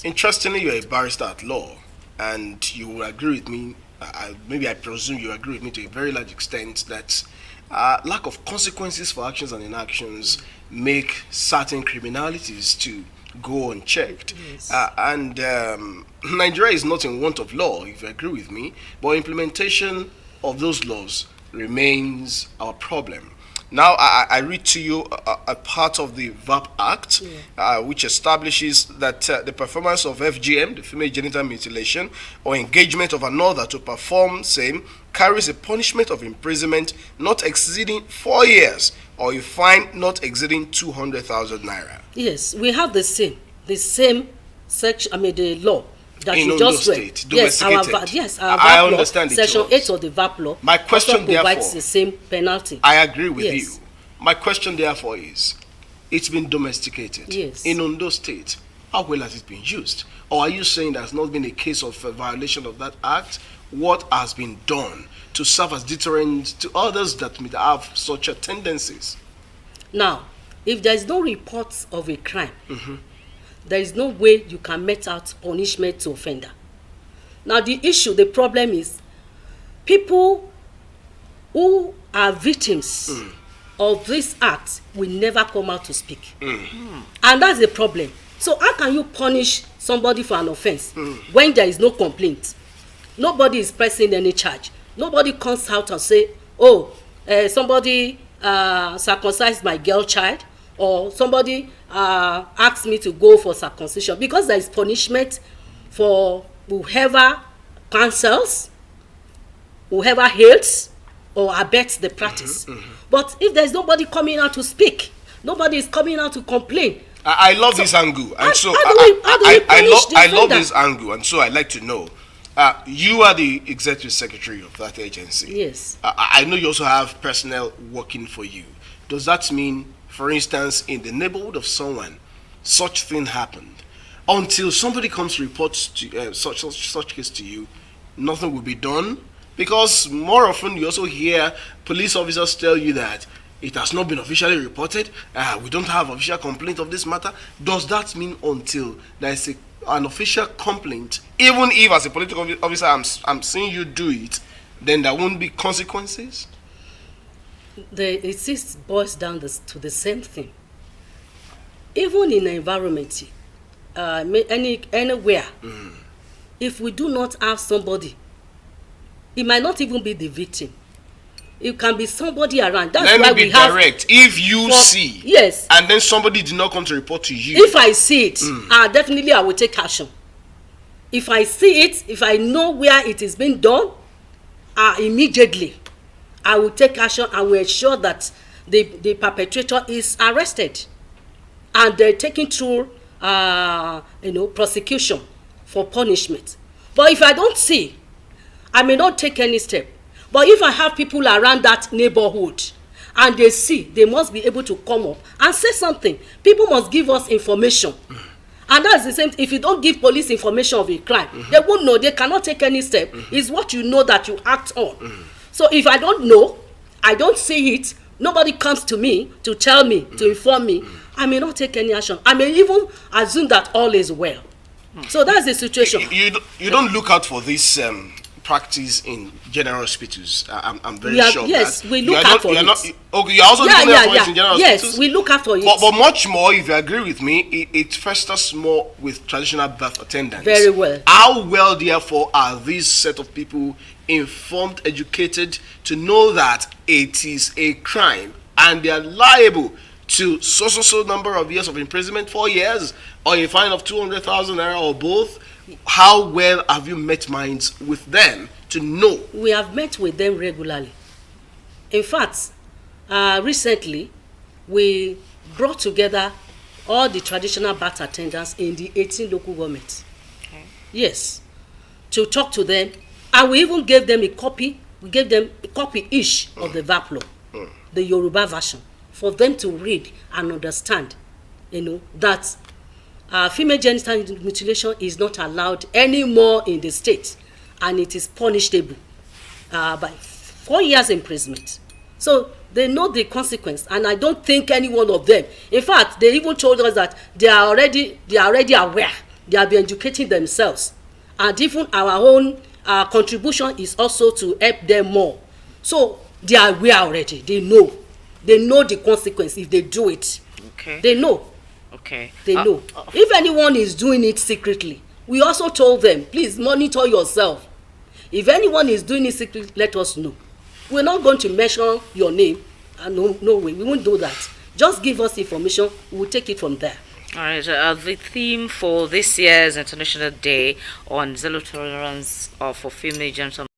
Interestingly, you're a barrister at law, and you will agree with me. Maybe I presume you agree with me to a very large extent that lack of consequences for actions and inactions make certain criminalities to go unchecked. Yes. And Nigeria is not in want of law, if you agree with me, but implementation of those laws remains our problem. Now, I read to you a part of the VAP Act, Yeah. which establishes that the performance of FGM, the female genital mutilation, or engagement of another to perform same carries a punishment of imprisonment not exceeding 4 years or a fine not exceeding 200,000 naira. Yes, we have the same section. I mean, the law that In you Ondo just read. State, Yes, our domesticated. yes, our I VAP law, understand it Section was. 8 of the VAP law, My question, also provides therefore, the same penalty. I agree with Yes. you. My question, therefore, is it's been domesticated Yes. in Ondo State. How well has it been used? Or are you saying there's not been a case of a violation of that act? What has been done to serve as deterrent to others that may have such a tendencies? Now, if there is no report of a crime, there is no way you can mete out punishment to offender. Now, the problem is people who are victims of this act will never come out to speak. And that's the problem. So how can you punish somebody for an offense when there is no complaint? Nobody is pressing any charge. Nobody comes out and say, oh, somebody circumcised my girl child, or somebody asked me to go for circumcision, because there is punishment for whoever cancels, whoever hates or abets the practice. But if there's nobody coming out to speak, nobody is coming out to complain. I love this angle, and so how do we punish the I love offender? this angle, and so I'd like to know. You are the executive secretary of that agency. Yes. I know you also have personnel working for you. Does that mean, for instance, in the neighborhood of someone, such thing happened, until somebody comes to report to, such case to you, nothing will be done? Because more often you also hear police officers tell you that it has not been officially reported, we don't have official complaint of this matter. Does that mean until there is an official complaint, even if as a political officer I'm seeing you do it, then there won't be consequences? It boils down to the same thing. Even in the environment, anywhere, if we do not have somebody, it might not even be the victim. It can be somebody around. That's Let why me be we have. direct. If you see, yes, and then somebody did not come to report to you, if I see it, definitely I will take action. If I see it, if I know where it is being done, immediately I will take action and will ensure that the perpetrator is arrested and they're taken through prosecution for punishment. But if I don't see, I may not take any step. But if I have people around that neighborhood and they see, they must be able to come up and say something. People must give us information. And that's the same. If you don't give police information of a crime, they won't know. They cannot take any step. It's what you know that you act on. So if I don't know, I don't see it, nobody comes to me to tell me, to inform me, I may not take any action. I may even assume that all is well. So that's the situation. You don't look out for this practice in general hospitals. I'm very sure. Yes, that we look out for it. Okay, you're also looking out for it in general yes, hospitals? we look out for it. But much more, if you agree with me, it festers more with traditional birth attendants. Very well. How well, therefore, are these set of people informed, educated to know that it is a crime and they are liable to so number of years of imprisonment, 4 years, or a fine of 200,000 naira, or both? How well have you met minds with them to know? We have met with them regularly. In fact, recently, we brought together all the traditional birth attendants in the 18 local governments. Okay. Yes, to talk to them, and we even gave them a copy. We gave them a copy each of the VAP law, the Yoruba version, for them to read and understand, that female genital mutilation is not allowed anymore in the state, and it is punishable by 4 years imprisonment. So they know the consequence, and I don't think any one of them. In fact, they even told us that they are already aware they have been educating themselves, and even our contribution is also to help them more. So they are aware already. They know the consequence if they do it. Okay. They know. Okay. They know. If anyone is doing it secretly, we also told them, please monitor yourself. If anyone is doing it secretly, let us know. We're not going to mention your name. No way, we won't do that. Just give us information, we'll take it from there. All right. The theme for this year's International Day on Zero Tolerance for Female Genital